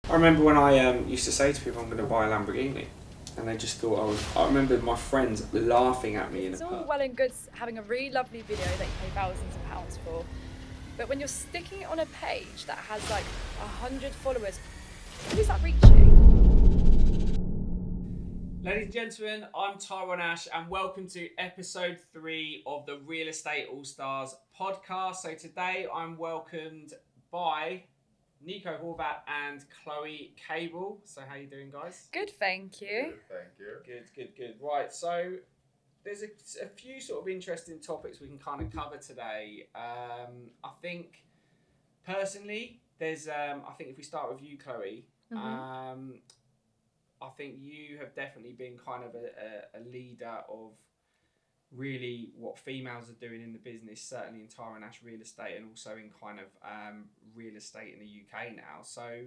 I remember when I used to say to people, I'm going to buy a Lamborghini, and they just thought I was. I remember my friends laughing at me in a It's all pub. well and good having a really lovely video that you pay thousands of pounds for, but when you're sticking it on a page that has like 100 followers, who's that reaching? Ladies and gentlemen, I'm Tyrone Ash, and welcome to episode 3 of the Real Estate All Stars podcast. So today I'm welcomed by Nico Horvat and Chloe Cable. So how you doing, guys? Good, thank you. Good, thank you. Good. Right, so there's a few sort of interesting topics we can kind of cover today. I think personally, there's I think if we start with you, Chloe, I think you have definitely been kind of a leader of really what females are doing in the business, certainly in Tyrone Ash Real Estate and also in kind of real estate in the UK now. So,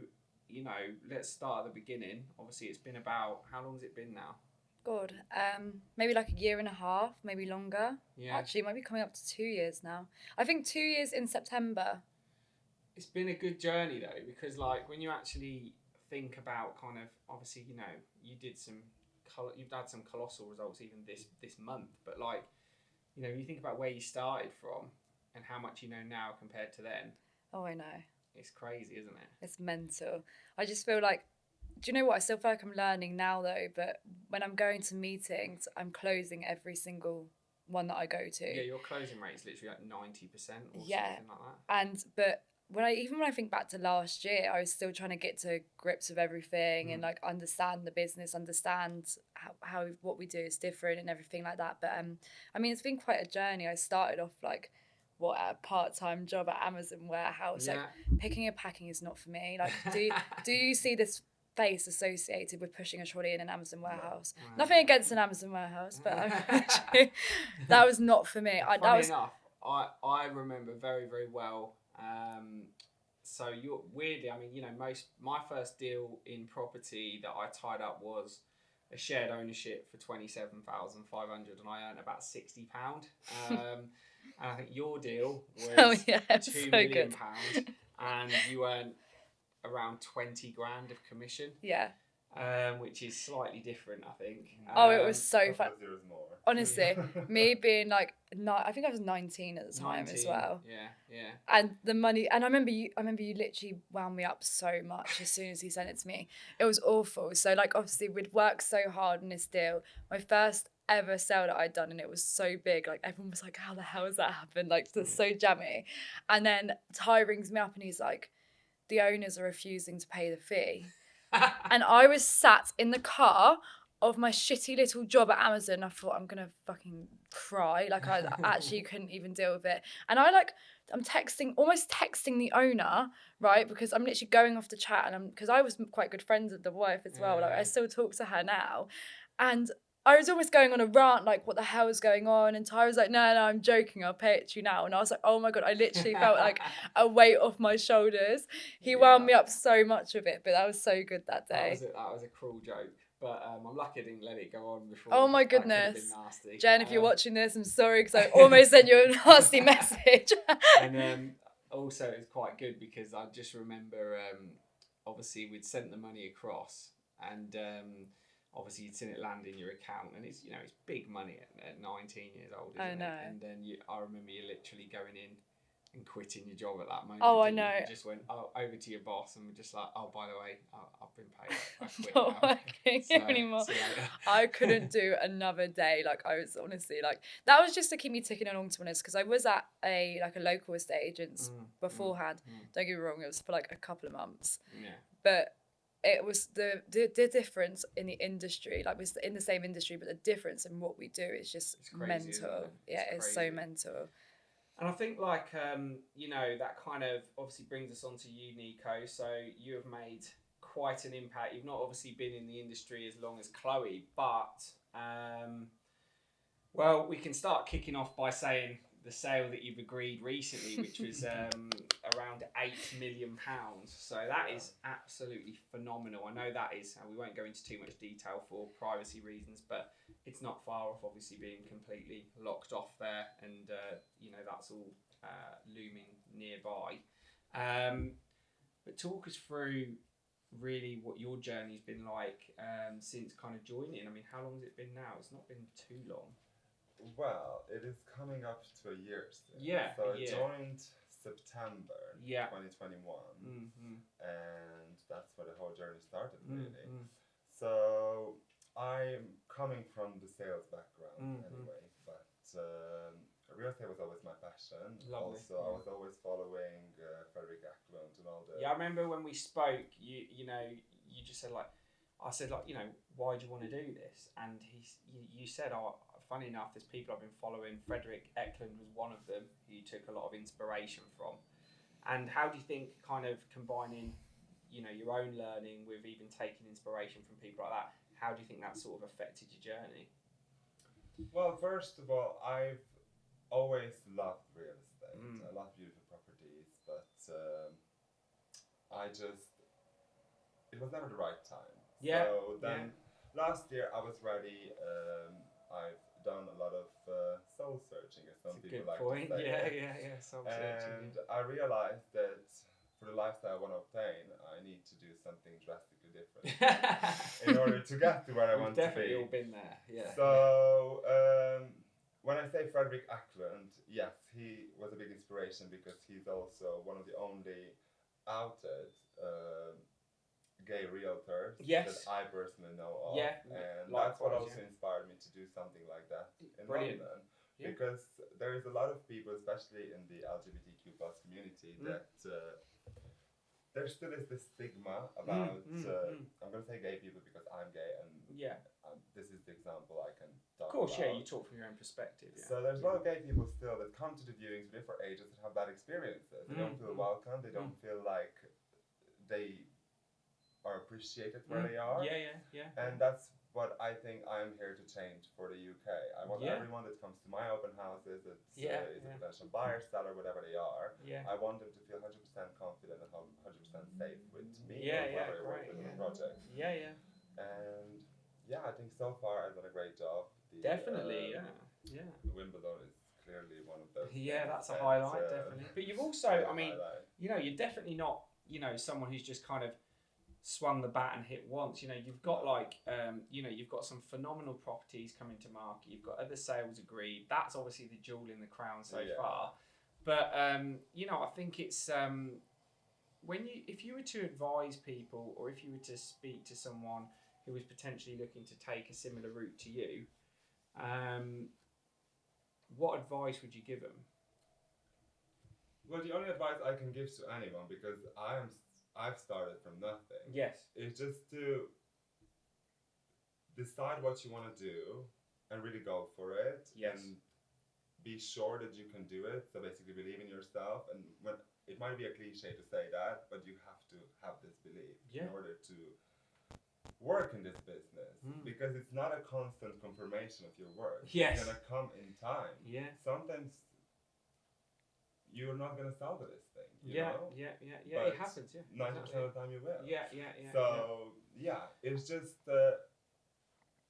you know, let's start at the beginning. Obviously, it's been about, how long has it been now? God, maybe like a year and a half, maybe longer. Yeah. Actually, it might be coming up to 2 years now. I think 2 years in September. It's been a good journey though, because like when you actually think about kind of, obviously, you know, you've had some colossal results even this month, but like, you know, you think about where you started from and how much you know now compared to then. Oh, I know. It's crazy, isn't it? It's mental. I just feel like, do you know what? I still feel like I'm learning now though, but when I'm going to meetings, I'm closing every single one that I go to. Yeah, your closing rate is literally like 90% or something like that. But when I think back to last year, I was still trying to get to grips with everything and like understand the business, understand how what we do is different and everything like that. But I mean, it's been quite a journey. I started off like a part-time job at Amazon warehouse. Yeah. Like picking and packing is not for me. Like do you see this face associated with pushing a trolley in an Amazon warehouse? No. Nothing against an Amazon warehouse, but actually, that was not for me. Funny enough, I remember very, very well. So you're weirdly, I mean, you know, my first deal in property that I tied up was a shared ownership for 27,500, and I earned about £60. And I think your deal was £2 million, and you earned around 20 grand of commission. Yeah. Which is slightly different, I think. It was so fun. More. Honestly, me being like, I think I was 19 at the time 19, as well. Yeah. And the money, and I remember you literally wound me up so much as soon as he sent it to me. It was awful. So like, obviously we'd worked so hard on this deal. My first ever sale that I'd done, and it was so big. Like everyone was like, how the hell has that happened? Like it's so jammy. And then Ty rings me up and he's like, the owners are refusing to pay the fee. And I was sat in the car of my shitty little job at Amazon. I thought, I'm gonna fucking cry. Like I actually couldn't even deal with it. And I'm almost texting the owner, right? Because I'm literally going off the chat, and because I was quite good friends with the wife as well. Like I still talk to her now, and I was almost going on a rant, like, what the hell is going on? And Ty was like, no, I'm joking. I'll pay it to you now. And I was like, oh my God, I literally felt like a weight off my shoulders. He wound me up so much with it, but that was so good that day. That was a cruel joke. But I'm lucky I didn't let it go on before. Oh my goodness. That could have been nasty. Jen, if you're watching this, I'm sorry because I almost sent you a nasty message. And also it was quite good because I just remember, obviously we'd sent the money across, and obviously you'd seen it land in your account, and it's, you know, it's big money at 19 years old, isn't I know. it? And then I remember you literally going in and quitting your job at that moment. Oh, I know. You just went over to your boss and were just like, oh, by the way, I've been paid. I quit Not now. working anymore. I couldn't do another day. Like I was honestly like, that was just to keep me ticking along, to be honest, because I was at a local estate agents beforehand. Don't get me wrong, it was for like a couple of months. Yeah. But it was the difference in the industry, like we're in the same industry, but the difference in what we do is just mental. It's so mental. And I think like, you know, that kind of obviously brings us on to you, Nico. So you have made quite an impact. You've not obviously been in the industry as long as Chloe, but, well, we can start kicking off by saying the sale that you've agreed recently, which was around £8 million. So that is absolutely phenomenal. I know that is, and we won't go into too much detail for privacy reasons, but it's not far off obviously being completely locked off there, and you know, that's all looming nearby. But talk us through really what your journey's been like since kind of joining. I mean, how long has it been now? It's not been too long. Well, it is coming up to a year soon. Yeah, So a I year. joined September Yeah. 2021, Mm-hmm. and that's where the whole journey started, really. Mm-hmm. So I'm coming from the sales background Mhm. anyway, but real estate was always my passion. Lovely, Also, yeah. I was always following Frederick Eklund and all the. Yeah, I remember when we spoke. You know, you just said like, I said like, you know, why do you want to do this? And you said, oh, funny enough, there's people I've been following. Frederick Eklund was one of them who you took a lot of inspiration from. And how do you think kind of combining, you know, your own learning with even taking inspiration from people like that? How do you think that sort of affected your journey? Well, first of all, I've always loved real estate. Mm. I love beautiful properties, but it was never the right time. Yeah, So then last year I was ready. I've done a lot of soul searching, as some That's a people good like point. to say. Yeah. Soul searching. And I realized that for the lifestyle I want to obtain, I need to do something drastically different in order to get to where I want We've to be. definitely all been there. Yeah. So when I say Frederick Eklund, yes, he was a big inspiration because he's also one of the only outed gay realtors Yes. that I personally know of. Yeah, And likewise, that's what also yeah. inspired me to do something like that in Brilliant. London. Yeah. Because there is a lot of people, especially in the LGBTQ plus community, that there still is this stigma about, I'm going to say gay people because I'm gay and Yeah. this is the example I can talk Of course, about. yeah. You talk from your own perspective. Yeah. So there's a lot of gay people still that come to the viewings for different ages that have bad experiences. They don't feel welcome. They don't feel like they are appreciated where they are. Yeah. And that's what I think I'm here to change for the UK. I want Yeah. everyone that comes to my open houses that is Yeah. a potential buyer, seller, whatever they are. Yeah. I want them to feel 100% confident and 100% safe with me Yeah, or whoever I work great, with on yeah. the project. Yeah. And yeah, I think so far I've done a great job. Definitely. Yeah. Wimbledon is clearly one of those. Yeah, things that's a that, highlight, definitely. But you've also, I mean, highlight. you know, you're definitely not, you know, someone who's just kind of swung the bat and hit once. You know, you've got like, you know, you've got some phenomenal properties coming to market. You've got other sales agreed. That's obviously the jewel in the crown so far. But you know, I think it's if you were to advise people, or if you were to speak to someone who was potentially looking to take a similar route to you, what advice would you give them? Well, the only advice I can give to anyone, because I've started from nothing, Yes. is just to decide what you want to do and really go for it. Yes. And be sure that you can do it. So basically, believe in yourself. And when it might be a cliche to say that, but you have to have this belief in order to work in this business, because it's not a constant confirmation of your work. Yes. It's gonna come in time. Yeah. Sometimes you're not gonna sell to this thing. You know? Yeah. But It happens. Yeah. 90% of the time you will. Yeah. So it's just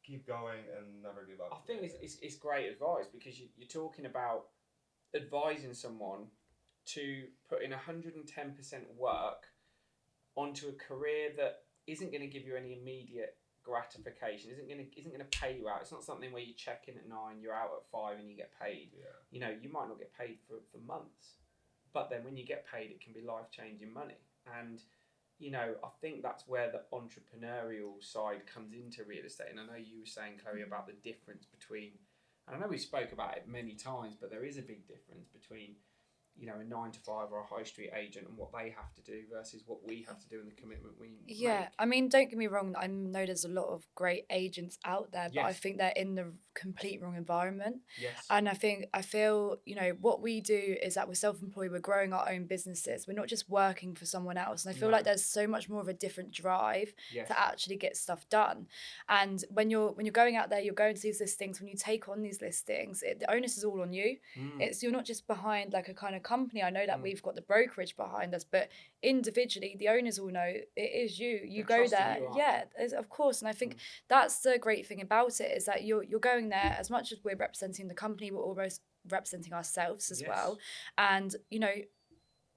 keep going and never give up. I think it's great advice, because you're talking about advising someone to put in 110% work onto a career that isn't going to give you any immediate gratification, isn't going to pay you out. It's not something where you check in at 9, you're out at 5 and you get paid. Yeah. You know, you might not get paid for months, but then when you get paid, it can be life-changing money. And you know, I think that's where the entrepreneurial side comes into real estate. And I know you were saying, Chloe, about the difference between, and I know we spoke about it many times, but there is a big difference between, you know, a 9-to-5 or a high street agent and what they have to do versus what we have to do and the commitment we make. I mean, don't get me wrong, I know there's a lot of great agents out there, but I Yes. think they're in the complete wrong environment. Yes. And I feel, you know, what we do is that we're self-employed, we're growing our own businesses. We're not just working for someone else. And I feel No. like there's so much more of a different drive Yes. to actually get stuff done. And when you're going out there, you're going to these listings, when you take on these listings, the onus is all on you. You're not just behind like a kind of company. I know that we've got the brokerage behind us, but individually, the owners all know it is you. You They're go trusting there, you, aren't yeah, of course. And I think that's the great thing about it, is that you're going there, as much as we're representing the company, we're almost representing ourselves as Yes. well. And you know,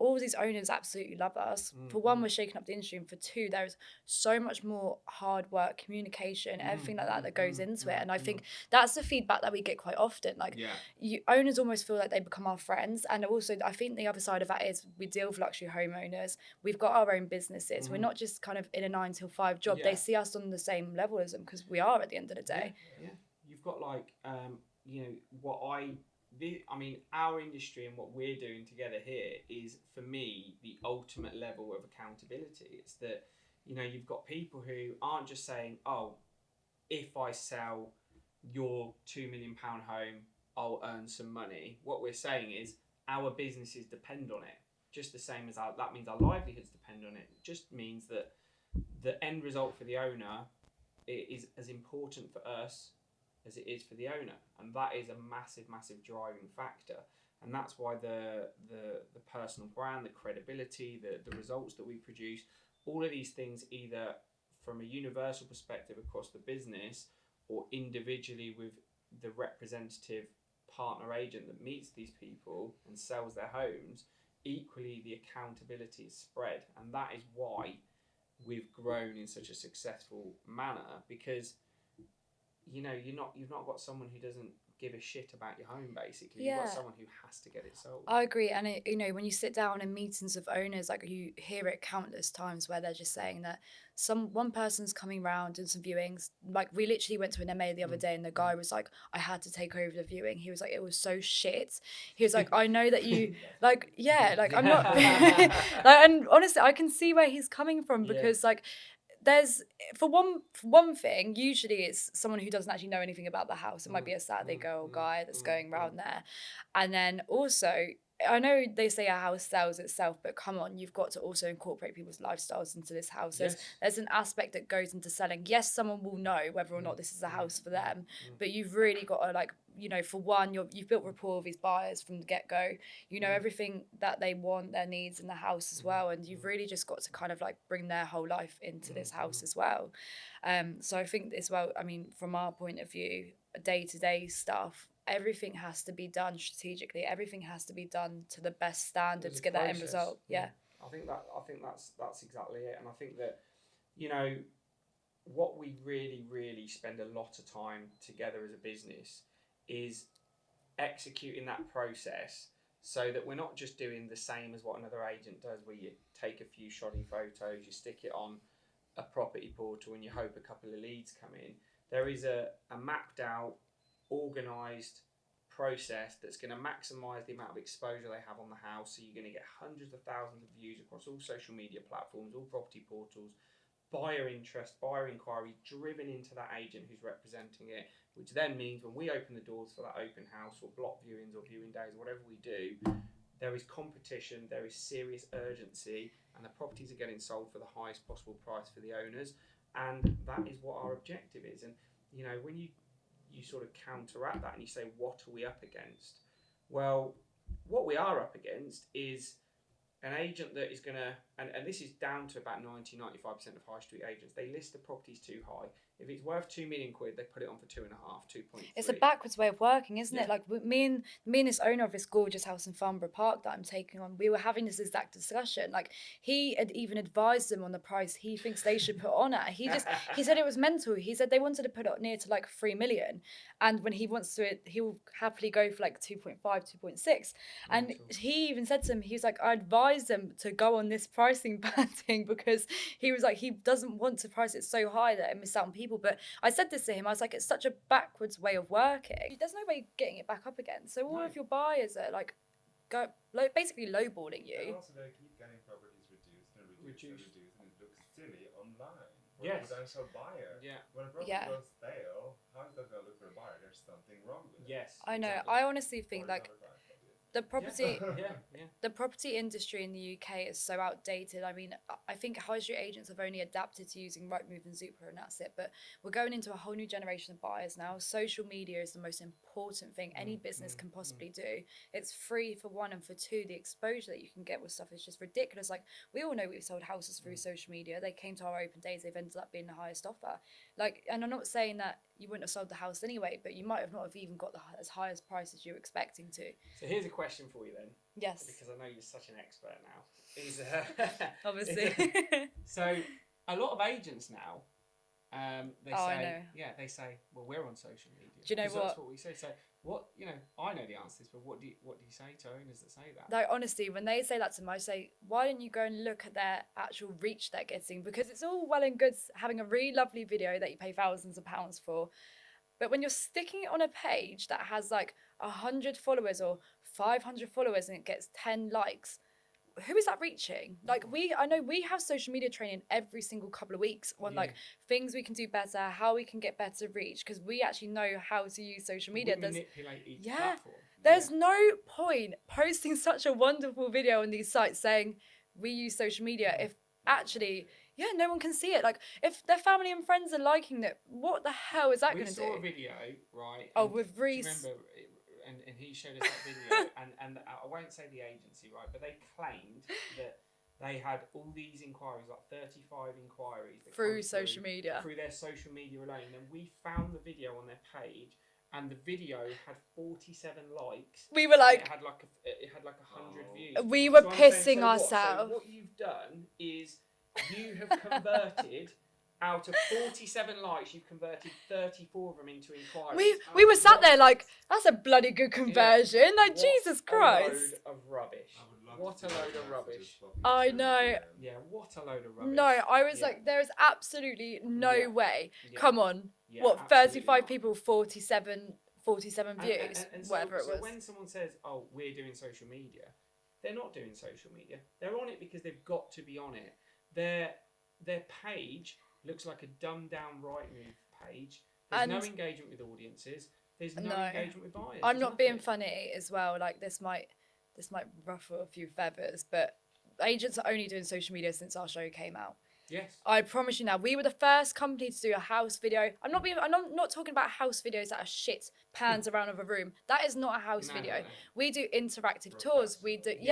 all these owners absolutely love us. For one, we're shaking up the industry, and for two, there's so much more hard work, communication, everything like that goes into it. And I think that's the feedback that we get quite often. Like, owners almost feel like they become our friends. And also, I think the other side of that is we deal with luxury homeowners. We've got our own businesses. We're not just kind of in a 9 to 5 job. They see us on the same level as them, because we are at the end of the day. You've got like, I mean, our industry and what we're doing together here is, for me, the ultimate level of accountability. It's that, you've got people who aren't just saying, oh, if I sell your £2 million home, I'll earn some money. What we're saying is our businesses depend on it, just the same as that means our livelihoods depend on it. It just means that the end result for the owner is as important for us as it is for the owner, and that is a massive driving factor. And that's why the personal brand, the credibility, the results that we produce, all of these things, either from a universal perspective across the business or individually with the representative partner agent that meets these people and sells their homes, equally the accountability is spread. And that is why we've grown in such a successful manner, because you've not got someone who doesn't give a shit about your home, basically. You've got someone who has to get it sold. I agree. And when you sit down in meetings of owners, like, you hear it countless times where they're just saying that one person's coming round and some viewings. Like, we literally went to an MA the other day, and the guy was like, I had to take over the viewing. He was like, it was so shit. He was like, I know that you like, I'm not like, and honestly, I can see where he's coming from, because like, there's for one thing, usually it's someone who doesn't actually know anything about the house. It might be a Saturday girl guy that's going around there. And then also, I know they say a house sells itself, but come on, you've got to also incorporate people's lifestyles into this house. There's an aspect that goes into selling. Yes, someone will know whether or not this is a house for them, but you've really got to, like, for one, you've built rapport with these buyers from the get-go. You know everything that they want, their needs in the house as well, and you've really just got to kind of like bring their whole life into this house as well. So I think as well, I mean, from our point of view, day-to-day stuff, everything has to be done strategically. Everything has to be done to the best standard to get that end result. I think that's exactly it. And I think that, what we really spend a lot of time together as a business is executing that process, so that we're not just doing the same as what another agent does, where you take a few shoddy photos, you stick it on a property portal, and you hope a couple of leads come in. There is a mapped out, organised process that's going to maximise the amount of exposure they have on the house. So you're going to get hundreds of thousands of views across all social media platforms, all property portals, buyer interest, buyer inquiry driven into that agent who's representing it, which then means when we open the doors for that open house or block viewings or viewing days, whatever we do, there is competition, there is serious urgency, and the properties are getting sold for the highest possible price for the owners. And that is what our objective is. And when you sort of counteract that and you say, what are we up against? Well, what we are up against is an agent that is going to, and this is down to about 90-95% of high street agents, they list the properties too high. If it's worth £2 million, they put it on for 2.5, 2.3. It's a backwards way of working, isn't it? Like, me and this owner of this gorgeous house in Farnborough Park that I'm taking on, we were having this exact discussion. Like, he had even advised them on the price he thinks they should put on at. He said it was mental. He said they wanted to put it near to like 3 million, and when he wants to, he will happily go for like 2.5, 2.6. And he even said to him, he was like, I advised them to go on this pricing banding, because he was like, he doesn't want to price it so high that it miss out on people. But I said this to him, I was like, it's such a backwards way of working. There's no way of getting it back up again. So all of your buyers are like, basically lowballing you. And also they keep getting properties reduced, and it looks silly online for a potential buyer. When a property goes stale, how is that going to look for a buyer? There's something wrong with it. I know. Exactly. I honestly think like the property Yeah. the property industry in the UK is so outdated. I mean, I think high street agents have only adapted to using Rightmove and Zoopla, and that's it. But we're going into a whole new generation of buyers now. Social media is the most important thing any business can possibly do. It's free for one, and for two, the exposure that you can get with stuff is just ridiculous. Like, we all know we've sold houses through social media. They came to our open days, they've ended up being the highest offer. Like, and I'm not saying that you wouldn't have sold the house anyway, but you might have not have even got as high as price as you were expecting to. So here's a question for you then. Yes. Because I know you're such an expert now. Obviously. So a lot of agents now, they Oh, I say, know. they say, well, we're on social media. Do you know 'Cause That's what? what we say. So what, I know the answers, but what do you say to owners that say that? Like, honestly, when they say that to me, I say, why don't you go and look at their actual reach they're getting? Because it's all well and good having a really lovely video that you pay thousands of pounds for. But when you're sticking it on a page that has like 100 followers or 500 followers and it gets 10 likes, who is that reaching? Like, I know we have social media training every single couple of weeks on like things we can do better, how we can get better reach, because we actually know how to use social media. We manipulate each Yeah. platform. There's no point posting such a wonderful video on these sites saying we use social media if actually, no one can see it. Like, if their family and friends are liking it, what the hell is that going to do? We saw a video, right? Oh, and with do you Reese. remember, and he showed us that video, and I won't say the agency, right? But they claimed that they had all these inquiries, like 35 inquiries that Through come social media. through their social media alone. And we found the video on their page, and the video had 47 likes. We were like, it had like 100 views. we were So I'm saying, pissing ourselves. So what you've done is you have converted. Out of 47 likes, you've converted 34 of them into inquiries. We were sat there like, that's a bloody good conversion. Like, Jesus Christ. What a load of rubbish. What a load of rubbish. I know. Yeah, what a load of rubbish. No, I was like, there is absolutely no way. Yeah. Come on. Yeah, What, absolutely 35 not. people, 47 views, And whatever it was. So when someone says, oh, we're doing social media, they're not doing social media. They're on it because they've got to be on it. Their page looks like a dumbed down Rightmove page. There's no engagement with audiences. There's no engagement with buyers. I'm not being funny as well. Like, this might ruffle a few feathers, but agents are only doing social media since our show came out. Yes. I promise you now, we were the first company to do a house video. I'm not talking about house videos that are shit pans around of a room. That is not a house video. No. We do interactive tours. We do, we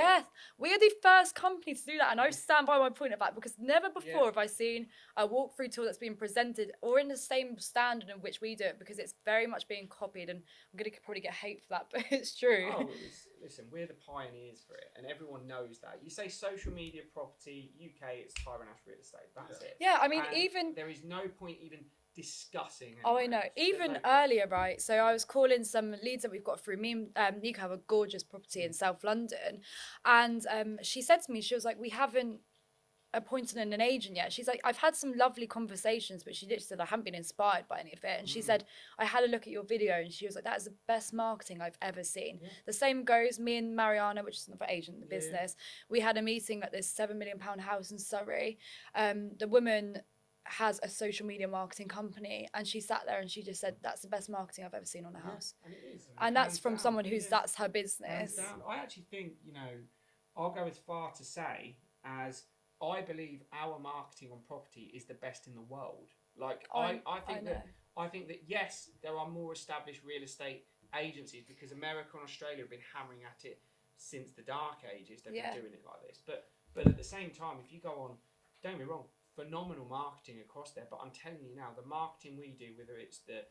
are the first company to do that. And I stand by my point of that because never before have I seen a walkthrough tour that's been presented or in the same standard in which we do it, because it's very much being copied. And I'm going to probably get hate for that, but it's true. Oh, listen, we're the pioneers for it, and everyone knows that. You say social media property, UK, it's Tyrone Ash Real Estate. That's it. Yeah, I mean, And even there is no point even discussing. Oh, I know. anything else. Even There's no point. earlier, right? So I was calling some leads that we've got through. Me and Nico have a gorgeous property in South London. And she said to me, she was like, we haven't appointed an agent yet. She's like, I've had some lovely conversations, but she literally said, I haven't been inspired by any of it. And she said, I had a look at your video, and she was like, that is the best marketing I've ever seen. Yeah. The same goes, me and Mariana, which is another agent in the business. We had a meeting at this £7 million house in Surrey. The woman has a social media marketing company, and she sat there and she just said, that's the best marketing I've ever seen on a house. And it is. And that's Hands from down, someone who's, yeah. that's her Hands business. down. I actually think, I'll go as far to say as I believe our marketing on property is the best in the world. Like, I think that yes, there are more established real estate agencies because America and Australia have been hammering at it since the dark ages. They've been doing it like this. But at the same time, if you go on, don't get me wrong, phenomenal marketing across there. But I'm telling you now, the marketing we do, whether it's the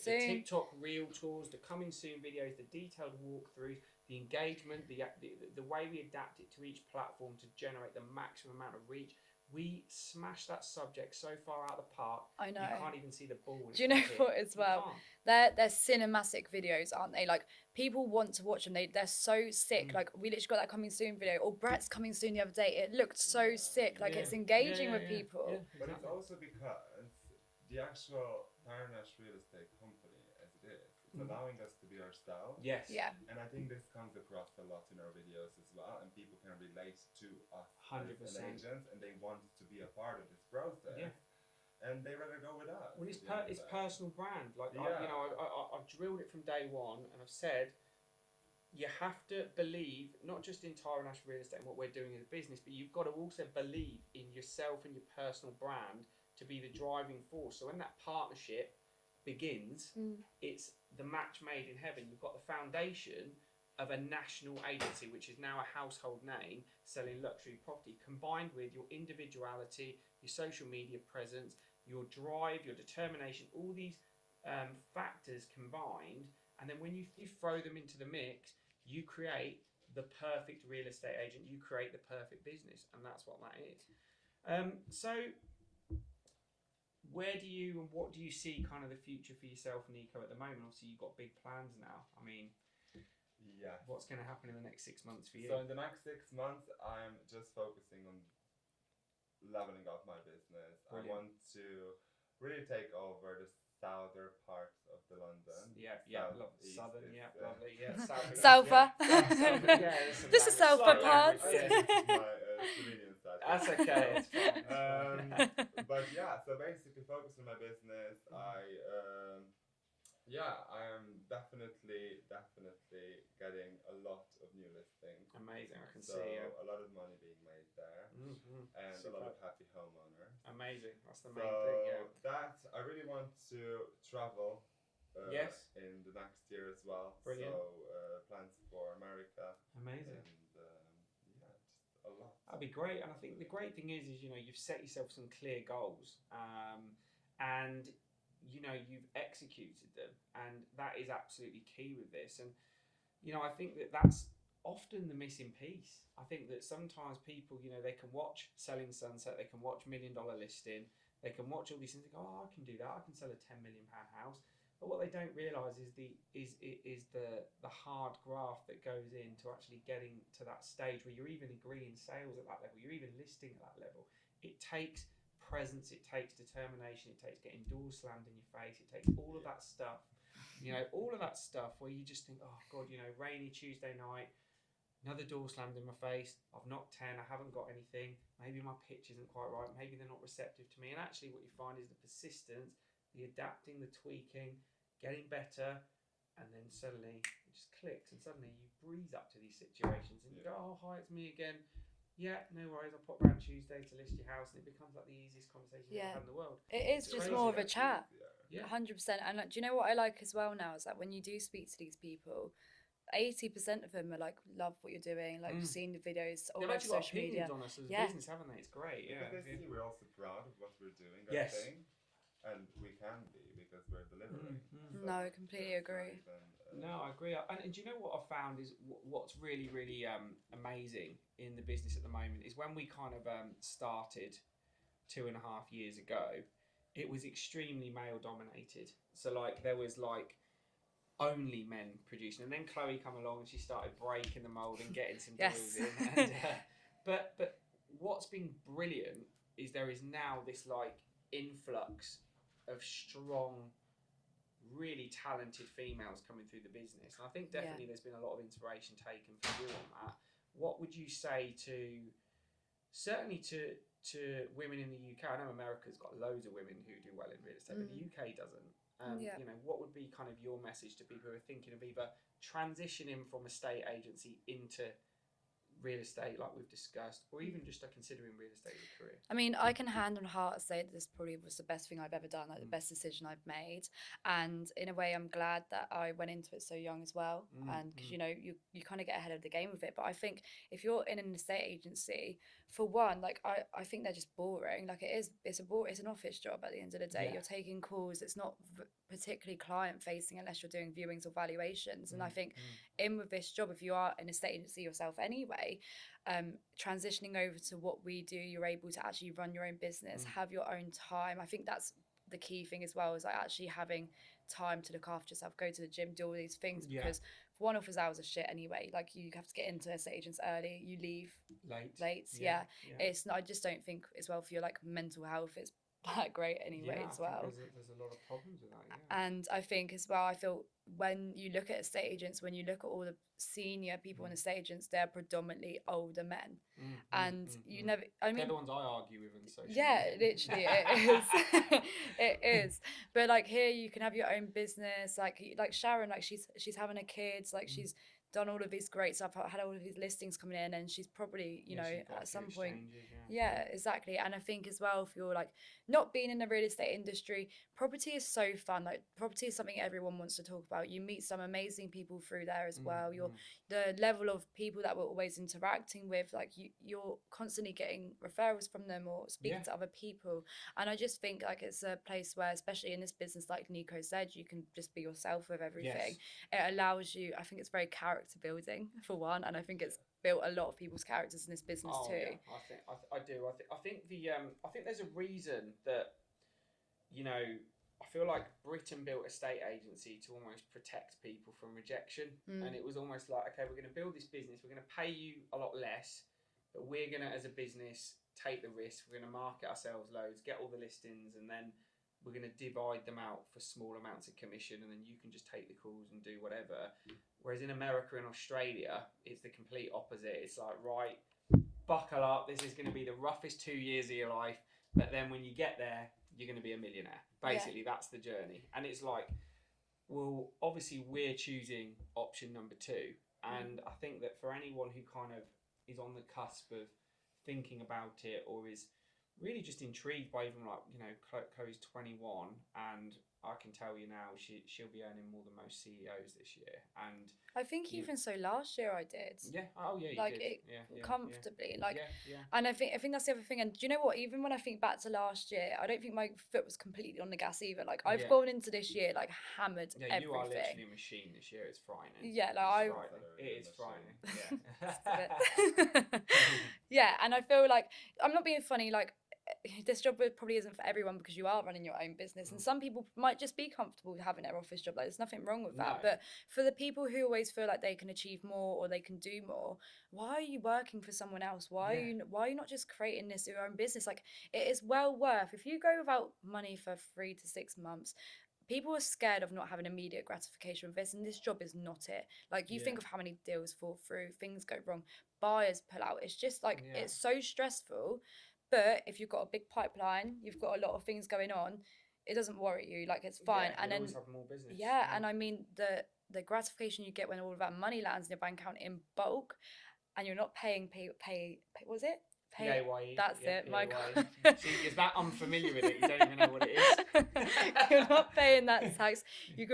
TikTok reel tours, the coming soon videos, the detailed walkthroughs, the engagement, the way we adapt it to each platform to generate the maximum amount of reach. We smash that subject so far out of the park. I know. You can't even see the ball. Do you know what as well? They're cinematic videos, aren't they? Like, people want to watch them. They're so sick. Like, we literally got that coming soon video. Or Brett's coming soon the other day. It looked so sick. Like, it's engaging with people. Yeah, But it's also because the actual Tyrone Ash Real Estate company, as it is, it's allowing us to be ourselves. Yes. Yeah. And I think this comes across a lot in our videos as well, and people can relate to us 100%. as an agent, and they want to be a part of this process. Yeah. And they rather go with us. Well, it's personal brand. Like, Yeah. I've drilled it from day one, and I've said you have to believe not just in Tyrone Ash Real Estate and what we're doing as a business, but you've got to also believe in yourself and your personal brand to be the driving force. So when that partnership begins, it's the match made in heaven. You've got the foundation of a national agency, which is now a household name, selling luxury property, combined with your individuality, your social media presence, your drive, your determination, all these factors combined, and then when you throw them into the mix, you create the perfect real estate agent. You create the perfect business, and that's what that is. So, where do you and what do you see kind of the future for yourself, Nico, at the moment? Obviously, you've got big plans now. I mean, yeah. What's going to happen in the next 6 months for you? So in the next 6 months, I'm just focusing on leveling up my business. Brilliant. I want to really take over the southern parts of the London. Yeah, Southeast southern, is, lovely, yeah, south. Salva. Just a Salva part. This is my Slovenian side. That's okay, it's fine. But yeah, so basically focus on my business. I am definitely getting a lot of new listings. Amazing, I can So see. a lot of money being made there, and a lot of happy homeowners. Amazing, that's the main thing. Yeah. That I really want to travel. Yes. In the next year as well. Brilliant. So plans for America. Amazing. And just a lot. That'd be great. And I think the great thing is you've set yourself some clear goals, and you've executed them, and that is absolutely key with this. And I think that's often the missing piece. I think that sometimes people, they can watch Selling Sunset, they can watch $1 Million Listing, they can watch all these things. They go, oh, I can do that. I can sell a £10 million house. But what they don't realise is the hard graft that goes into actually getting to that stage where you're even agreeing sales at that level, you're even listing at that level. It takes presence, it takes determination, it takes getting doors slammed in your face, it takes all of that stuff. All of that stuff where you just think, oh God, rainy Tuesday night, another door slammed in my face, I've knocked 10, I haven't got anything, maybe my pitch isn't quite right, maybe they're not receptive to me. And actually what you find is the persistence, the adapting, the tweaking, getting better, and then suddenly it just clicks, and suddenly you breeze up to these situations, and you go, "Oh, hi, it's me again. Yeah, no worries. I'll pop round Tuesday to list your house," and it becomes like the easiest conversation you've ever had in the world. It is just more of a chat. Yeah, 100%. And do you know what I like as well now is that when you do speak to these people, 80% of them are like, love what you're doing, like seen the videos all over social media. They've actually got opinions on us as a business, haven't they? It's great. Yeah, because they see we're also proud of what we're doing. Yes. I think. And we can be because we're delivering. No, I completely agree. No, I agree. And do you know what I've found is what's really, really amazing in the business at the moment is when we kind of started 2.5 years ago, it was extremely male dominated. So like there was like only men producing, and then Chloe come along and she started breaking the mold and getting some deals in. And, but what's been brilliant is there is now this like influx of strong, really talented females coming through the business, and I think definitely there's been a lot of inspiration taken from you on that. What would you say to women in the UK? I know America's got loads of women who do well in real estate, but the UK doesn't. What would be kind of your message to people who are thinking of either transitioning from estate agency into real estate like we've discussed, or even just considering real estate as a career? I mean, I can hand on heart say that this probably was the best thing I've ever done, like the best decision I've made. And in a way, I'm glad that I went into it so young as well. And because you kind of get ahead of the game with it. But I think if you're in an estate agency, for one, like I think they're just boring. Like it's an office job at the end of the day. You're taking calls. It's not particularly client facing unless you're doing viewings or valuations. And I think in with this job, if you are an estate agency yourself anyway, transitioning over to what we do, you're able to actually run your own business, have your own time. I think that's the key thing as well, is like actually having time to look after yourself, go to the gym, do all these things, because for one, office hours are shit anyway. Like you have to get into estate agents early, you leave late. It's not, I just don't think as well for your like mental health it's that great anyway as well. There's a lot of problems with that. And I think as well, I feel when you look at estate agents, when you look at all the senior people in estate agents, they're predominantly older men. They're the ones I argue with on social media. Literally it is. It is. But like here you can have your own business, like Sharon, like she's having a kids, like she's done all of these great stuff, had all of these listings coming in, and she's probably, you know, she's got a at few some point, exchanges, yeah, exactly. And I think as well, if you're like not being in the real estate industry, property is so fun. Like property is something everyone wants to talk about. You meet some amazing people through there as well. The level of people that we're always interacting with, like you're constantly getting referrals from them or speaking to other people. And I just think like it's a place where, especially in this business, like Nico said, you can just be yourself with everything. It allows you, I think it's very character building for one, and I think it's built a lot of people's characters in this business too. Yeah, I do. I think I think there's a reason that, you know, I feel like Britain built a state agency to almost protect people from rejection, and it was almost like, okay, we're going to build this business, we're going to pay you a lot less, but we're going to, as a business, take the risk. We're going to market ourselves loads, get all the listings, and then we're going to divide them out for small amounts of commission, and then you can just take the calls and do whatever. Whereas in America and Australia, it's the complete opposite. It's like, right, buckle up. This is going to be the roughest 2 years of your life. But then when you get there, you're going to be a millionaire. Basically, that's the journey. And it's like, well, obviously we're choosing option number 2. And I think that for anyone who kind of is on the cusp of thinking about it, or is really just intrigued by, even like, you know, Chloe's 21, and I can tell you now she'll be earning more than most CEOs this year. And I think even so last year I did. Yeah. Oh yeah. You like did. it comfortably. Like yeah. And I think that's the other thing. And do you know what? Even when I think back to last year, I don't think my foot was completely on the gas either. Like I've gone into this year like hammered everything. You are literally a machine this year. It's frightening. Yeah, like it is frightening. Yeah. Yeah, and I feel like I'm not being funny. Like this job probably isn't for everyone because you are running your own business, and some people might just be comfortable having their office job. Like there's nothing wrong with that. But for the people who always feel like they can achieve more or they can do more, why are you working for someone else? Why are you not just creating this your own business? Like it is well worth. If you go without money for 3 to 6 months, people are scared of not having immediate gratification with this, and this job is not it. Like you think of how many deals fall through, things go wrong, buyers pull out. It's just like it's so stressful. But if you've got a big pipeline, you've got a lot of things going on, it doesn't worry you. Like it's fine. And then always have more business. And I mean the gratification you get when all of that money lands in your bank account in bulk, and you're not paying what was it? PAYE. That's it. My God. See, is that unfamiliar with it? You don't even know what it is. You're not paying that tax. You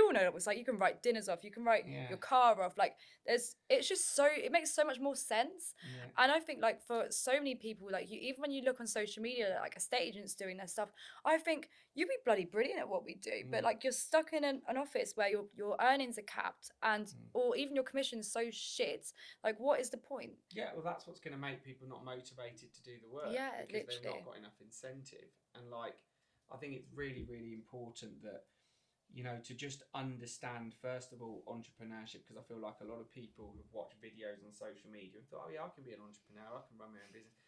all know what it's like. You can write dinners off. You can write your car off. Like it's just so, it makes so much more sense. And I think like for so many people, like even when you look on social media, like estate agents doing their stuff, I think you'd be bloody brilliant at what we do. But like you're stuck in an office where your earnings are capped, and or even your commission's so shit. Like what is the point? Yeah, well that's what's going to make people not motivated to do the work, because they've not got enough incentive. And like I think it's really, really important that, you know, to just understand first of all entrepreneurship, because I feel like a lot of people have watched videos on social media and thought, oh yeah, I can be an entrepreneur, I can run my own business.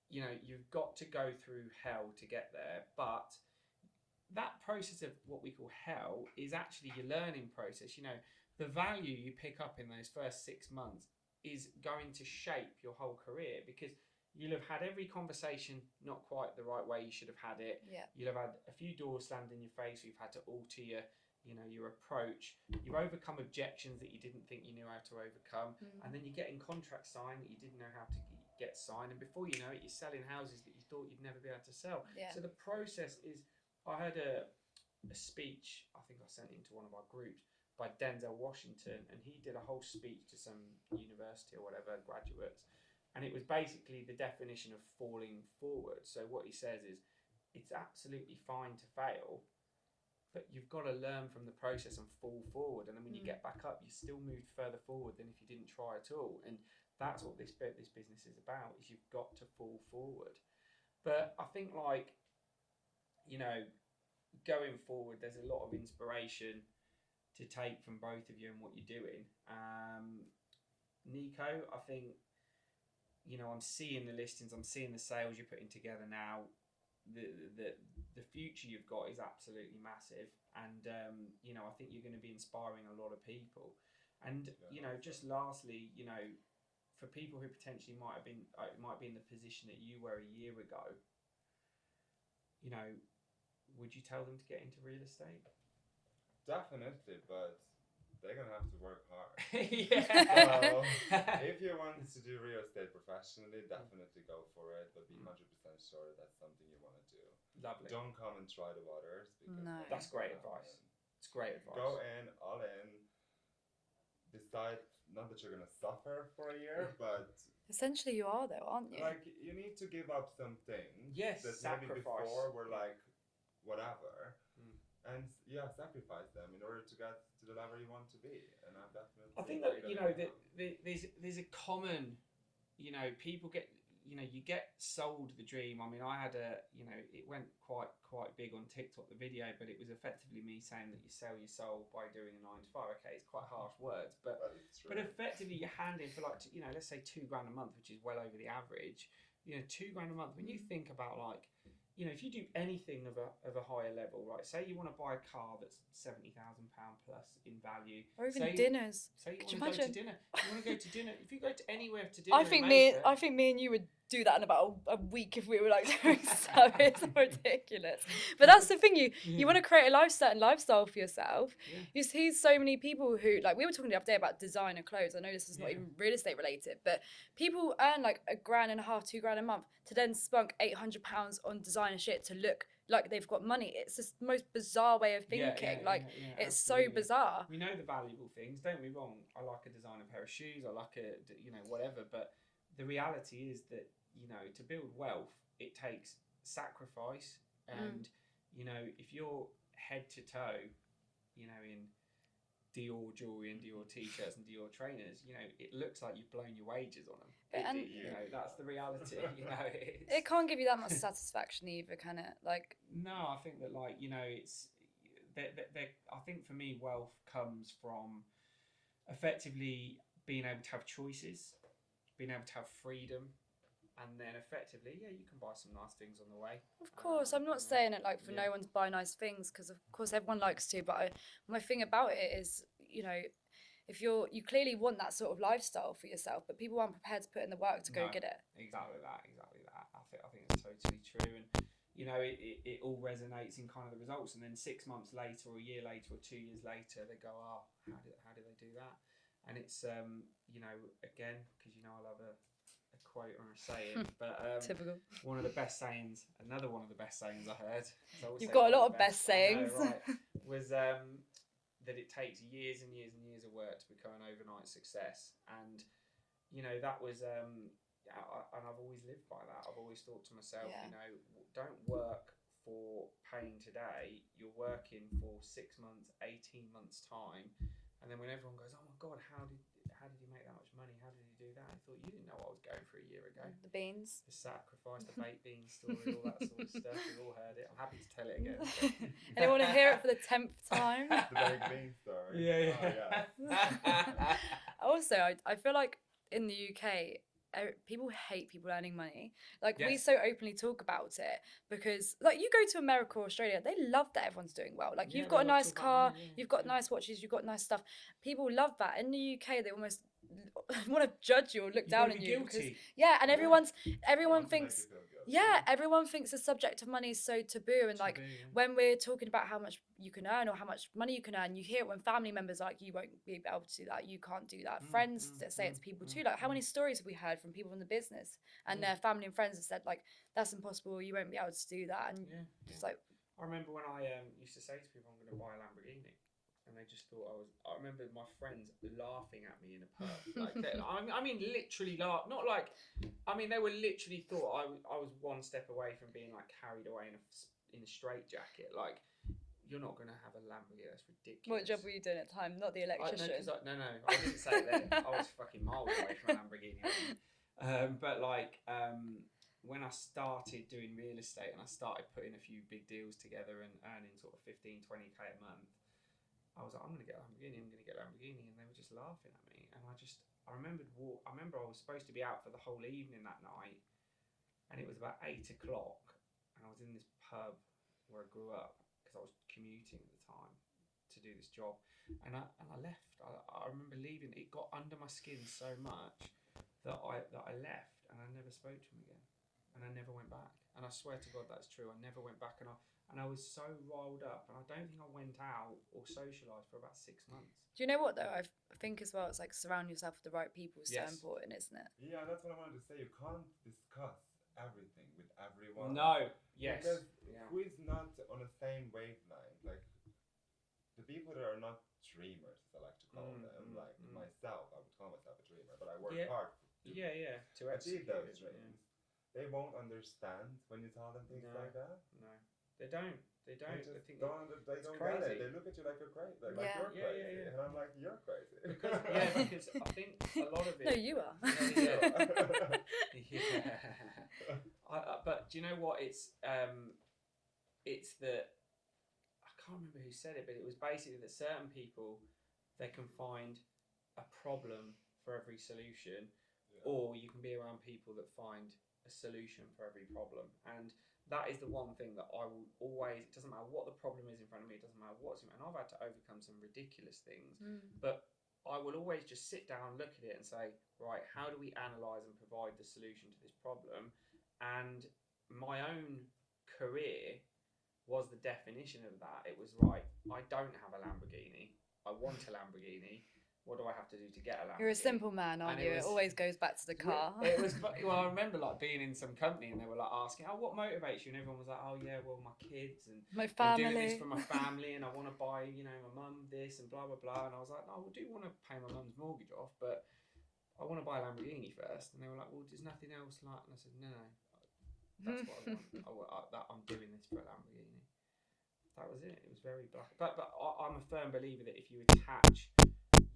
You know, you've got to go through hell to get there, but that process of what we call hell is actually your learning process. You know, the value you pick up in those first 6 months is going to shape your whole career, because you'll have had every conversation not quite the right way you should have had it. You'll have had a few doors slammed in your face. You've had to alter your approach. You've overcome objections that you didn't think you knew how to overcome, and then you're getting contracts signed that you didn't know how to get signed, and before you know it, you're selling houses that you thought you'd never be able to sell. So the process is, I heard a speech, I think I sent it into one of our groups, by Denzel Washington, and he did a whole speech to some university or whatever, graduates, and it was basically the definition of falling forward. So what he says is, it's absolutely fine to fail, but you've got to learn from the process and fall forward, and then when you get back up, you still moved further forward than if you didn't try at all. And that's what this business is about, is you've got to fall forward. But I think, like, you know, going forward, there's a lot of inspiration to take from both of you and what you're doing. Nico, I think, you know, I'm seeing the listings, I'm seeing the sales you're putting together now. The future you've got is absolutely massive, and you know, I think you're going to be inspiring a lot of people. And you know, just lastly, you know, for people who potentially might be in the position that you were a year ago, you know, would you tell them to get into real estate? Definitely, but they're gonna have to work hard. Yeah. So if you want to do real estate professionally, definitely go for it, but be 100% sure that that's something you want to do. Lovely. Don't come and try the waters, because No. nothing's That's great gonna advice. happen. It's great advice. Go in, all in. Decide, not that you're gonna suffer for a year, but Essentially, you are though, aren't you? like you need to give up some things Yes, that maybe sacrifice. before were Yeah. like whatever, Mm. and yeah, sacrifice them in order to get to the level you want to be. And I'm definitely. I think agree that, you know, that there's a common, you know, people get, you know, you get sold the dream. I mean, I had a, you know, it went quite big on TikTok, the video, but it was effectively me saying that you sell your soul by doing a 9 to 5. Okay, it's quite harsh words, but it's true. but effectively you're handing for like, you know, let's say £2,000 a month, which is well over the average. You know, £2,000 a month. When you think about, like, you know, if you do anything of a higher level, right? Say you want to buy a car that's £70,000 plus in value, Or even say, dinners. Say you Could want you to go to imagine? dinner. You want to go to dinner. If you go to anywhere to dinner, I think me and you would do that in about a week if we were like doing so. It's ridiculous. But that's the thing, you want to create a certain lifestyle for yourself. Yeah. You see so many people who, like, we were talking the other day about designer clothes. I know this is not Yeah. even real estate related, but people earn like £1.5 grand, £2,000 a month to then spunk £800 on designer shit to look like they've got money. It's just the most bizarre way of thinking. It's absolutely. so bizarre. We know the valuable things. Don't be wrong. I like a designer pair of shoes. I like a, you know, whatever. But the reality is that, you know, to build wealth, it takes sacrifice. And, you know, if you're head to toe, you know, in Dior jewelry and Dior t-shirts and Dior trainers, you know, it looks like you've blown your wages on them. You know, that's the reality. You know, it can't give you that much satisfaction either, can it? Like, no, I think that, like, you know, it's I think for me, wealth comes from effectively being able to have choices, being able to have freedom, and then effectively, yeah, you can buy some nice things on the way. of course, I'm not saying it like for no one to buy nice things, because of course everyone likes to. But my thing about it is, you know, if you clearly want that sort of lifestyle for yourself, but people aren't prepared to put in the work to go get it. Exactly that. I think it's totally true, and you know, it all resonates in kind of the results. And then 6 months later, or a year later, or 2 years later, they go, oh, how did they do that? And it's you know, again, because you know I love a quote or a saying, but Typical. One of the best sayings, another one of the best sayings I heard. You've got a lot of best sayings. I know, right, was that it takes years and years and years of work to become an overnight success. And you know, that was and I've always lived by that. I've always thought to myself, you know, don't work for pain today. You're working for 6 months, 18 months time. And then when everyone goes, oh my God, how did you make that much money? How did you do that? I thought, you didn't know what I was going for a year ago. The beans. The sacrifice, the baked beans story, all that sort of stuff. We've all heard it. I'm happy to tell it again. Anyone want to hear it for the 10th time? The baked beans story. Yeah. Oh, yeah. Also, I feel like in the UK, people hate people earning money. Like, we Yes. so openly talk about it because, like, you go to America or Australia, they love that everyone's doing well. Like, Yeah, you've got a they love nice talking car, about money, yeah, you've got yeah. nice watches, you've got nice stuff. People love that. In the UK, they almost want to judge you or look down on you because, and everyone thinks, everyone thinks the subject of money is so taboo. And like, when we're talking about how much you can earn or how much money you can earn, you hear it when family members are like, you won't be able to do that, you can't do that. Friends that say it to people too. Like, how many stories have we heard from people in the business and their family and friends have said, like, that's impossible, you won't be able to do that. And just like, I remember when I used to say to people, I'm going to buy a Lamborghini. And they just thought I remember my friends laughing at me in a pub. Like, I mean, literally laugh. Not like, I mean, they were literally thought I was one step away from being like carried away in a straitjacket. Like, you're not going to have a Lamborghini. That's ridiculous. what job were you doing at the time? Not the electrician. No, I didn't say it then. I was fucking miles away from a Lamborghini. But like, when I started doing real estate and I started putting a few big deals together and earning sort of 15, 20k a month, I was like, I'm going to get a Lamborghini, and they were just laughing at me. And I remember I was supposed to be out for the whole evening that night, and it was about 8 o'clock, and I was in this pub where I grew up because I was commuting at the time to do this job, and I left. I remember leaving. It got under my skin so much that I left, and I never spoke to him again, and I never went back. And I swear to God that's true. I never went back, and and I was so riled up, and I don't think I went out or socialised for about 6 months. Do you know what though? I think as well, it's like surround yourself with the right people is so Yes. important, isn't it? Yeah, that's what I wanted to say. You can't discuss everything with everyone. No. Yes. Because Yeah. who is not on the same wavelength? Like the people that are not dreamers, as I like to call them, like myself, I would call myself a dreamer, but I work hard to Yeah. To achieve execute those it, dreams. They won't understand when you tell them things No. like that. No, they don't. They They don't. just I think they don't get crazy. it. They look at you like you're crazy. Like Yeah. you're Yeah, crazy. yeah. And I'm like, you're crazy. because I think a lot of it. No, you are. Yeah. But do you know what? It's that I can't remember who said it, but it was basically that certain people they can find a problem for every solution, or you can be around people that find a solution for every problem. And that is the one thing that I will always. It doesn't matter what the problem is in front of me. It doesn't matter what's in. And I've had to overcome some ridiculous things, but I will always just sit down, look at it, and say, right, how do we analyse and provide the solution to this problem? And my own career was the definition of that. It was right. I don't have a Lamborghini. I want a Lamborghini. What do I have to do to get a Lamborghini? You're a simple man, aren't you? It always goes back to the car. It was well. I remember like being in some company and they were like asking, "Oh, what motivates you?" And everyone was like, "Oh yeah, well my kids and my I'm family. doing this for my family, and I want to buy, my mum this and blah blah blah." And I was like, "No, I do want to pay my mum's mortgage off, but I want to buy a Lamborghini first." And they were like, "Well, there's nothing else like." And I said, "No, that's what I want. I'm doing this for a Lamborghini." That was it. It was very black. But I'm a firm believer that if you attach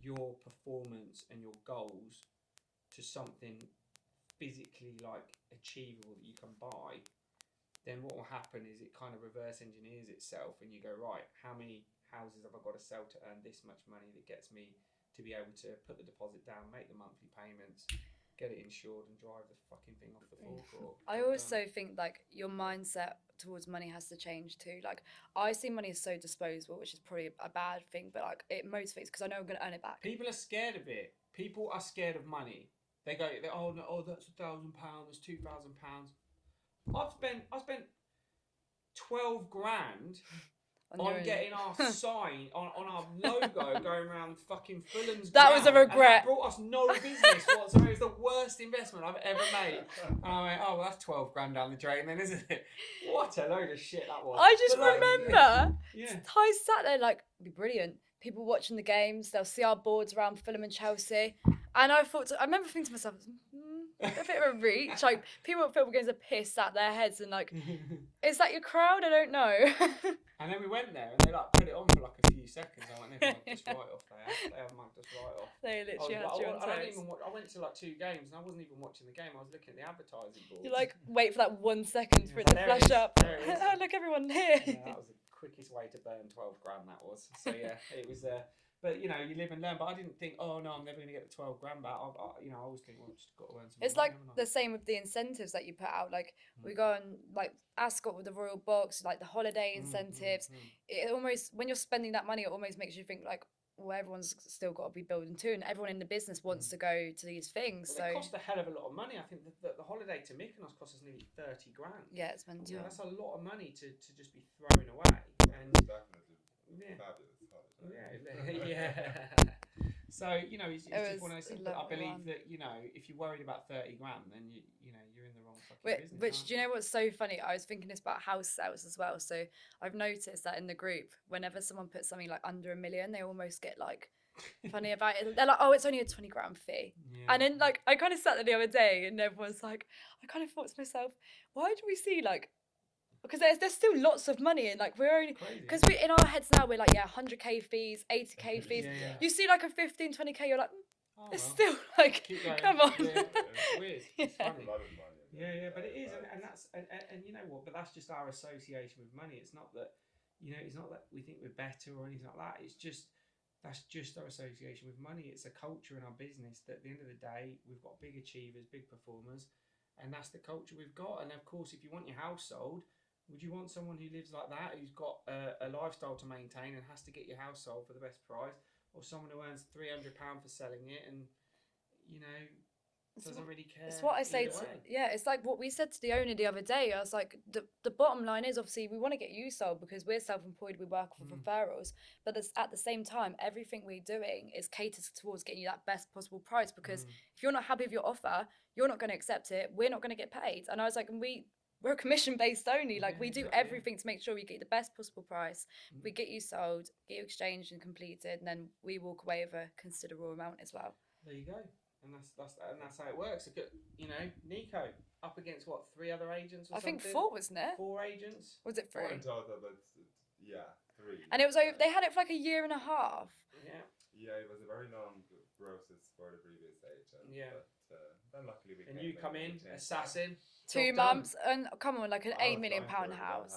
your performance and your goals to something physically like achievable that you can buy, then what will happen is it kind of reverse engineers itself, and you go, right, how many houses have I got to sell to earn this much money that gets me to be able to put the deposit down, make the monthly payments, get it insured, and drive the fucking thing off the forecourt. I also think like your mindset towards money has to change too. Like I see money as so disposable, which is probably a bad thing, but like it motivates because I know I'm going to earn it back. People are scared of it. People are scared of money. They go, oh no, oh that's £1,000, that's £2,000. I spent 12 grand on getting our sign on our logo going around fucking Fulham's That ground, was a regret. And that brought us no business whatsoever. It was the worst investment I've ever made. And I went, oh well, that's 12 grand down the drain then, isn't it? What a load of shit that was. I just But, remember yeah. Ty sat there like, it'd be brilliant. People watching the games, they'll see our boards around Fulham and Chelsea. And I remember thinking to myself, a bit of a reach. Like, people at football games are pissed at their heads and like, is that your crowd? I don't know. And then we went there and they like put it on for like a few seconds. I went, they've mugged us right off. They have mugged us right off. They literally had you on toes. I went to like 2 games and I wasn't even watching the game. I was looking at the advertising board. You like wait for that 1 second for it to There flash it is, up. there it is. Oh, look, everyone here. Yeah, that was the quickest way to burn 12 grand. That was. So yeah, it was. But you live and learn. But I didn't think, oh no, I'm never going to get the 12 grand back. I always think, well, I've just got to earn some. It's money, like haven't I? the same with the incentives that you put out. Like we go on like Ascot with the Royal Box, like the holiday incentives. It almost, when you're spending that money, it almost makes you think like, well, everyone's still got to be building too, and everyone in the business wants to go to these things. Well, so it cost a hell of a lot of money. I think the holiday to Mykonos cost us nearly 30 grand. yeah, it's mental. Yeah, that's a lot of money to just be thrown away. And Definitely yeah. fabulous holiday. Yeah. So it's just one of those things. But I believe that if you're worried about 30 grand, then you're in the wrong fucking business. Which do you know what's so funny? I was thinking this about house sales as well. So I've noticed that in the group, whenever someone puts something like under $1 million, they almost get like funny about it. They're like, oh, it's only a 20 grand fee. Yeah. And then like I kind of sat there the other day, and everyone's like, I kind of thought to myself, why do we see like? Because there's still lots of money, and like we're only because we in our heads now we're like 100k fees, 80k fees. Yeah. You see like a 15-20k, you're like, Oh, it's well. still like, Keep going. come on. Yeah, it's weird. It's A funny. lot of money. Yeah, but it is, and that's and you know what? But that's just our association with money. It's not that it's not that we think we're better or anything like that. It's just that's just our association with money. It's a culture in our business that at the end of the day we've got big achievers, big performers, and that's the culture we've got. And of course, if you want your house sold, would you want someone who lives like that, who's got a lifestyle to maintain and has to get your house sold for the best price, or someone who earns £300 for selling it and doesn't really care. It's what I say either to, way. yeah, it's like what we said to the owner the other day. I was like, the bottom line is obviously we want to get you sold because we're self-employed, we work off of referrals, but at the same time, everything we're doing is catered towards getting you that best possible price, because if you're not happy with your offer, you're not going to accept it, we're not going to get paid. And I was like, and we're commission based only, like we do exactly, everything to make sure we get the best possible price, we get you sold, get you exchanged and completed, and then we walk away with a considerable amount as well. There you go. And that's how it works. You know, Nico up against what, 3 other agents or I something? think 4, wasn't it? 4 agents. Was it 3? 4 in total, but yeah, 3. And it was over. They had it for like a year and a half. Yeah. Yeah, it was a very long process for the previous agent. Yeah. But then luckily we And came you in come and in, changed that. assassin. 2 job done. months, and come on, like an I was £8 million going for that house.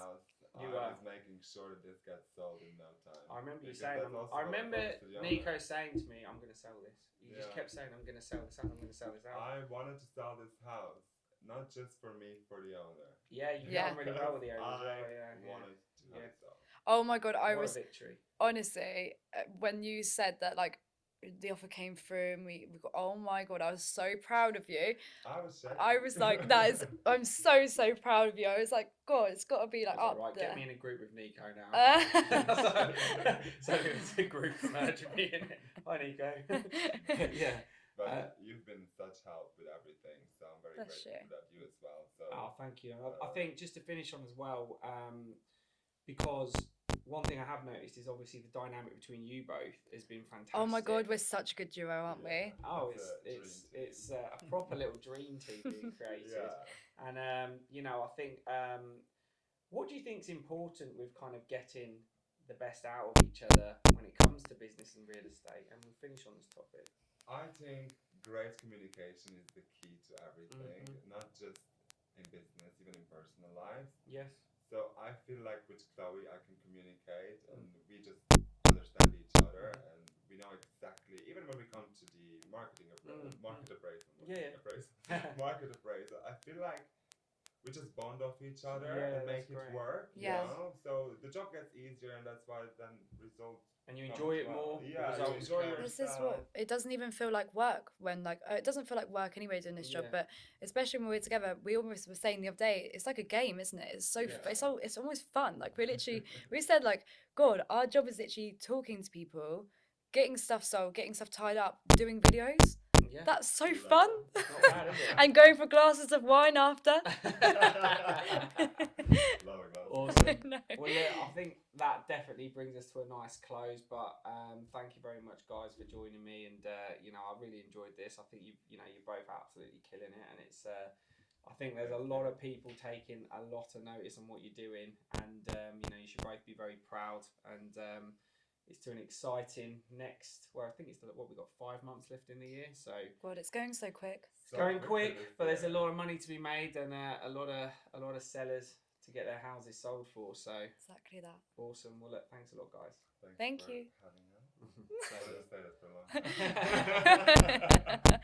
You I was making sure that this gets sold in no time. I remember you Because saying. that's also I what remember promised to the owner. Nico saying to me, "I'm going to sell this." You just Yeah. kept saying, "I'm going to sell this out. I'm going to sell this out." I wanted to sell this house, not just for me, for the owner. Yeah, you Yeah. done really well with the owner as well. I Yeah. wanted to have Yeah. it sold. Oh my god, I What was a victory. honestly when you said that, like the offer came through and we got, oh my god, I was so proud of you. I was shaking. I was like, I'm so proud of you. I was like, God, it's got to be like That's up all right. there. Get me in a group with Nico now. so it's a group merge me in it. Hi, Nico. Yeah. But you've been such help with everything, so I'm very Bless grateful you. for that, you as well. So Oh, thank you. I think just to finish on as well, because one thing I have noticed is obviously the dynamic between you both has been fantastic. Oh my god, we're such a good duo, aren't we? Oh, It's a dream it's a proper little dream team being created. yeah. And you know, I think what do you think is important with kind of getting the best out of each other when it comes to business and real estate? And we'll finish on this topic. I think great communication is the key to everything, not just in business, even in personal life. Yes. So I feel like with Chloe, I can communicate, and we just understand each other, and we know exactly. Even when we come to the market appraisal, market appraisal, I feel like we just bond off each other Yeah, and make that's it great. work. Yeah. You know? So the job gets easier, and that's why then results. And you enjoy it more. the Yeah, you results enjoy come. your- This is what it doesn't even feel like work when like it doesn't feel like work anyway doing this job, Yeah. but especially when we're together, we almost were saying the other day, it's like a game, isn't it? It's so Yeah. it's almost fun. Like we literally we said like, God, our job is literally talking to people, getting stuff sold, getting stuff tied up, doing videos. Yeah. That's so Love fun. it. Not bad, is it? And going for glasses of wine after. Love it, love it. Awesome. No. Well, yeah, I think that definitely brings us to a nice close. But thank you very much, guys, for joining me. And you know, I really enjoyed this. I think you're both absolutely killing it, and it's. I think there's a lot of people taking a lot of notice on what you're doing, and you know, you should both be very proud. And it's to an exciting next. Well, I think it's what we got 5 months left in the year, so. God, it's going so quick. So Going quick, quick, it is, but there's a yeah. lot of money to be made and a lot of sellers to get their houses sold for. So Exactly that. awesome. Well, look, thanks a lot, guys. Thanks Thank for you. having us. So, I'll just say that for long.